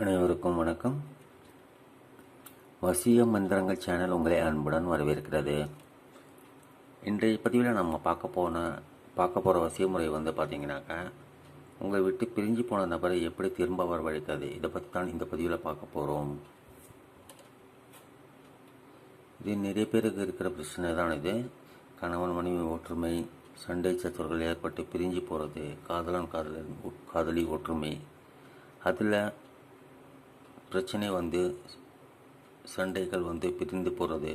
அனைவருக்கும் வணக்கம். வசிய மந்திரங்கள் சேனல் உங்களை அன்புடன் வரவேற்கிறது. இன்றைய பதிவில் நம்ம பார்க்க போகிற வசிய முறை பார்த்திங்கனாக்கா, உங்களை விட்டு பிரிஞ்சு போன நபரை எப்படி திரும்ப வரவழைக்கிறது, இதை பற்றி தான் இந்த பதிவில் பார்க்க போகிறோம். இது நிறைய பேருக்கு இருக்கிற பிரச்சனை தான். இது கணவன் மனைவி ஒற்றுமை, சண்டை சச்சரவுகள் ஏற்பட்டு பிரிஞ்சு போகிறது, காதலி ஒற்றுமை, அதில் பிரச்சனை சண்டைகள் பிரிந்து போகிறது.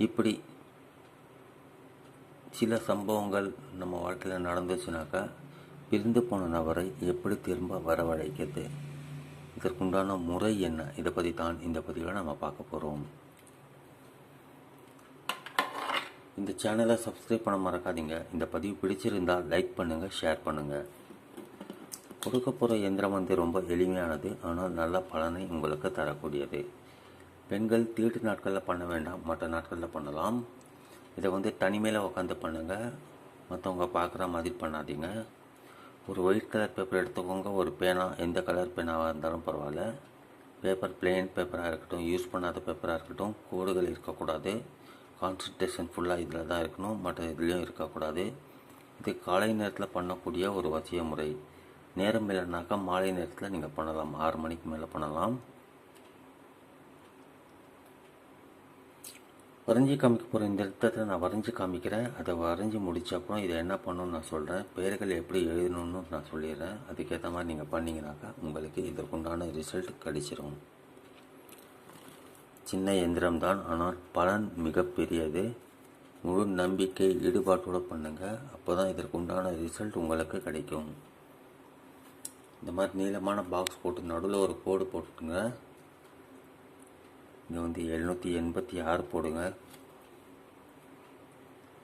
இப்படி சில சம்பவங்கள் நம்ம வாழ்க்கையில் நடந்துச்சுனாக்கா, பிரிந்து போன நபரை எப்படி திரும்ப வரவழைக்கிறது, இதற்குண்டான முறை என்ன, இதை பற்றி தான் இந்த பதிவில் நம்ம பார்க்க போகிறோம். இந்த சேனலை சப்ஸ்கிரைப் பண்ண மறக்காதீங்க. இந்த பதிவு பிடிச்சிருந்தால் லைக் பண்ணுங்கள், ஷேர் பண்ணுங்கள். கொடுக்க போகிற எந்திரம் ரொம்ப எளிமையானது, ஆனால் நல்ல பலனை உங்களுக்கு தரக்கூடியது. பெண்கள் தீட்டு நாட்களில் பண்ண வேண்டாம், மற்ற நாட்களில் பண்ணலாம். இதை தனிமையில் உட்காந்து பண்ணுங்கள், மற்றவங்க பார்க்குற மாதிரி பண்ணாதீங்க. ஒரு ஒயிட் கலர் பேப்பர் எடுத்துக்கோங்க. ஒரு பேனா, எந்த கலர் பேனாவாக இருந்தாலும் பரவாயில்ல. பேப்பர் பிளெயின் பேப்பராக இருக்கட்டும், யூஸ் பண்ணாத பேப்பராக இருக்கட்டும், கோடுகள் இருக்கக்கூடாது. கான்சன்ட்ரேஷன் ஃபுல்லாக இதில் தான் இருக்கணும், மற்ற இதுலேயும் இருக்கக்கூடாது. இது காலை நேரத்தில் பண்ணக்கூடிய ஒரு வசிய முறை. நேரம் இல்லைனாக்கா மாலை நேரத்தில் நீங்கள் பண்ணலாம், 6 மணிக்கு மேலே பண்ணலாம். வரைஞ்சி காமிக்க போகிற இந்த இடத்துல நான் வரைஞ்சி காமிக்கிறேன். அதை வரைஞ்சி முடித்த அப்புறம் இதை என்ன பண்ணணும்னு நான் சொல்கிறேன். பெயர்கள் எப்படி எழுதணும்னு நான் சொல்லிடுறேன். அதுக்கேற்ற மாதிரி நீங்கள் பண்ணிங்கனாக்கா உங்களுக்கு இதற்குண்டான ரிசல்ட் கிடைச்சிரும். சின்ன எந்திரம்தான், ஆனால் பலன் மிகப்பெரியது. முழு நம்பிக்கை ஈடுபாட்டோடு பண்ணுங்கள், அப்போ தான் இதற்குண்டான ரிசல்ட் உங்களுக்கு கிடைக்கும். இந்த மாதிரி நீளமான பாக்ஸ் போட்டு நடுவில் ஒரு கோடு போட்டுங்க. இங்கே 786 போடுங்க.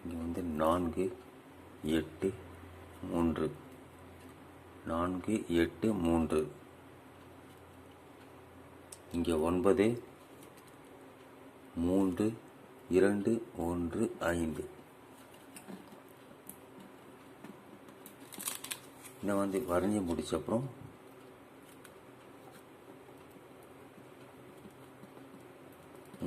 இங்கே 4 8 3 4 8 3, இங்கே 9 3 2 1 5. இதை வரைஞ்சி முடிச்சப்புறம்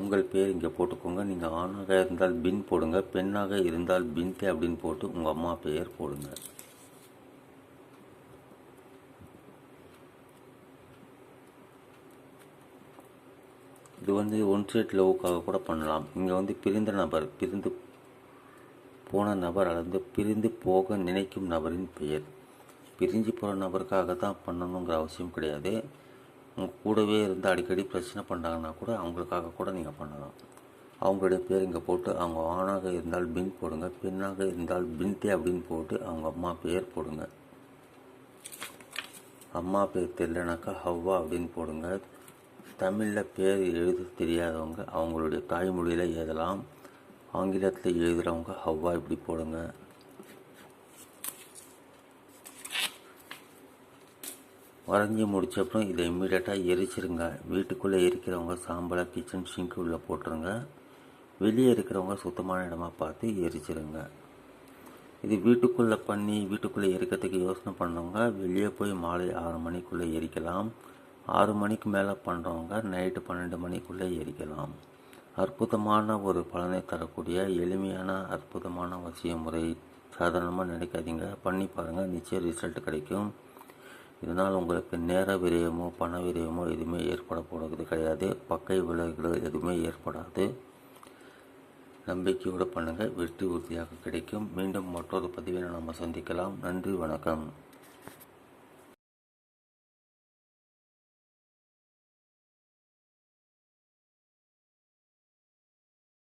உங்கள் பேர் இங்கே போட்டுக்கோங்க. நீங்கள் ஆணாக இருந்தால் பின் போடுங்க, பெண்ணாக இருந்தால் பின்தே அப்படின்னு போட்டு உங்கள் அம்மா பெயர் போடுங்க. இது ஒன் சைட் லவ்வுக்காக கூட பண்ணலாம். இங்கே பிரிந்து போன நபர் அல்லது பிரிந்து போக நினைக்கும் நபரின் பெயர். பிரிஞ்சு போகிற நபருக்காக தான் பண்ணணுங்கிற அவசியம் கிடையாது. உங்கள் கூடவே இருந்து அடிக்கடி பிரச்சனை பண்ணாங்கன்னா கூட அவங்களுக்காக கூட நீங்கள் பண்ணலாம். அவங்களுடைய பேர் இங்கே போட்டு, அவங்க ஆணாக இருந்தால் பின் போடுங்க, பெண்ணாக இருந்தால் பின்தே அப்படின்னு போட்டு அவங்க அம்மா பெயர் போடுங்க. அம்மா பேர் தெரியலனாக்கா ஹவ்வா அப்படின்னு போடுங்க. தமிழில் பேர் எழுத தெரியாதவங்க அவங்களுடைய தாய்மொழியில் எழுதலாம். ஆங்கிலத்தில் எழுதுகிறவங்க ஹவ்வா இப்படி போடுங்க. வரைஞ்சி முடிச்சப்புறம் இதை இம்மிடியட்டாக எரிச்சிருங்க. வீட்டுக்குள்ளே இருக்கிறவங்க சாம்பலை கிச்சன் சிங்க் உள்ளே போட்டுருங்க. வெளியே இருக்கிறவங்க சுத்தமான இடமா பார்த்து எரிச்சிருங்க. இது வீட்டுக்குள்ளே எரிக்கிறதுக்கு யோசனை பண்ணவங்க வெளியே போய் மாலை 6 மணிக்குள்ளே எரிக்கலாம். 6 மணிக்கு மேலே பண்ணுறவங்க நைட்டு 12 மணிக்குள்ளே எரிக்கலாம். அற்புதமான ஒரு பலனை தரக்கூடிய எளிமையான அற்புதமான வசிய முறை. சாதாரணமாக நினைக்காதீங்க, பண்ணி பாருங்கள், நிச்சயம் ரிசல்ட் கிடைக்கும். இதனால் உங்களுக்கு நேர விரயமோ பண விரயமோ எதுவுமே ஏற்பட போகிறது கிடையாது. பக்கை விளைவுகள் எதுவுமே ஏற்படாது. நம்பிக்கையோடு பண்ணுங்கள், வெற்றி உறுதியாக கிடைக்கும். மீண்டும் மற்றொரு பதிவில் நாம் சந்திக்கலாம். நன்றி, வணக்கம்.